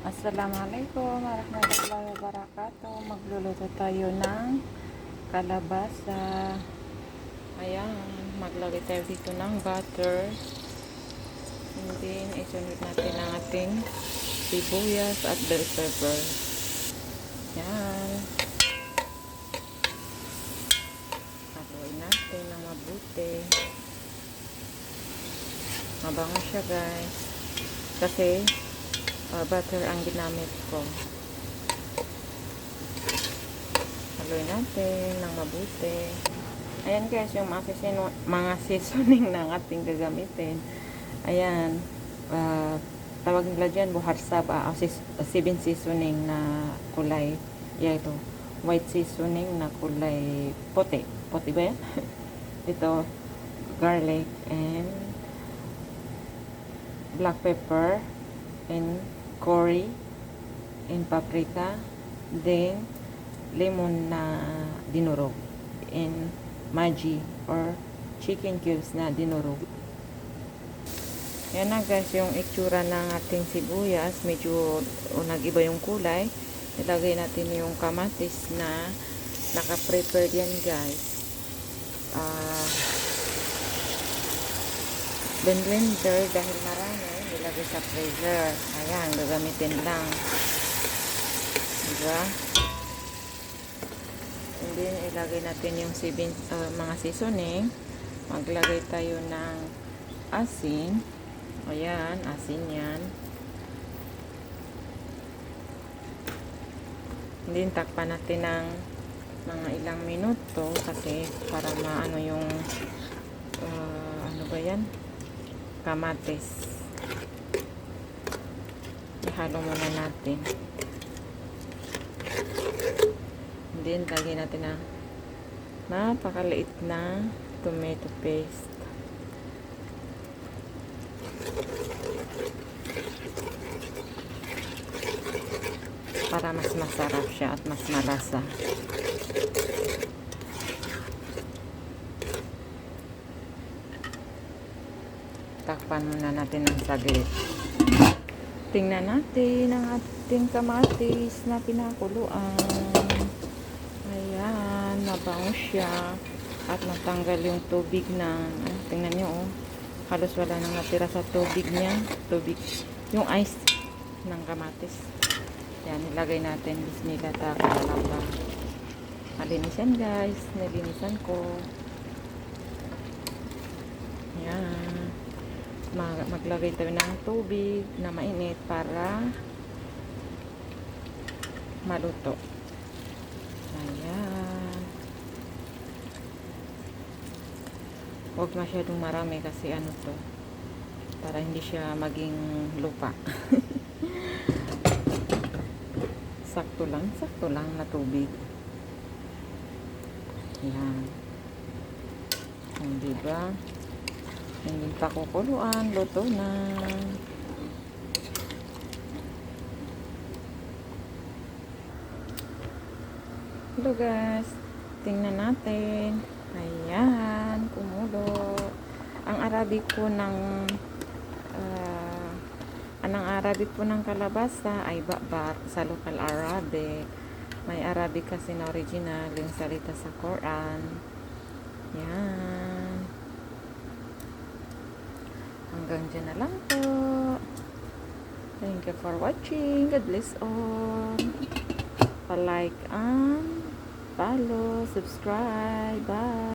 Assalamualaikum warahmatullahi wabarakatuh. Magluluto tayo ng kalabasa. Ayan, maglagay tayo dito ng butter. And then, isunod natin ang ating sibuyas at bell pepper. Ayan. Haluin natin ng mabuti. Mabango siya, guys. Kasi butter ang ginamit ko. Haluin natin ng mabuti. Ayan guys, yung mga seasoning ng ating gagamitin. Ayan, tawag nila dyan buharsab, 7 seasoning na kulay yellow, white seasoning na kulay puti. Puti ba yan? Ito, garlic and black pepper and curry and paprika, then lemon na dinurog, and Maggi or chicken cubes na dinurog. Yan na guys, yung itsura ng ating sibuyas. Medyo nag-iba yung kulay. Ilagay natin yung kamatis na naka-prepared yan guys. Blender dahil marami ilagay sa freezer. Ayan, gagamitin lang. Diba? And then, ilagay natin yung mga seasoning. Maglagay tayo ng asin. Ayan, asin yan. And then, takpan natin ng mga ilang minuto kasi para maano yung ano ba yan? Kamatis. Ihalo muna natin. And then, lagyan natin na napakaliit na tomato paste. Para mas masarap siya at mas malasa. Takpan muna natin ng saglit. Tingnan natin ang ating kamatis na pinakuluan. Ayan, mabango siya at natanggal yung tubig ng, tingnan nyo oh, halos wala nang natira sa tubig niya, tubig, yung ice ng kamatis. Yan, nilagay natin. Bismillah, takalala. Malinis yan guys, nilinisan ko. Yan, maglagay tayo ng tubig na mainit para maluto. Ayan. Huwag masyadong marami kasi ano to, para hindi siya maging lupa. sakto lang na tubig. Ayan. Hindi ba? Hindi pa kukuluan, luto na. Hello guys, tingnan natin. Ayan, kumulo. Ang Arabic po ng kalabasa ay bakbak sa local Arabic. May Arabic kasi na original yung salita sa Quran. Yan. Hanggang dyan na lang po. Thank you for watching. God bless all. Pa-like and follow, subscribe. Bye.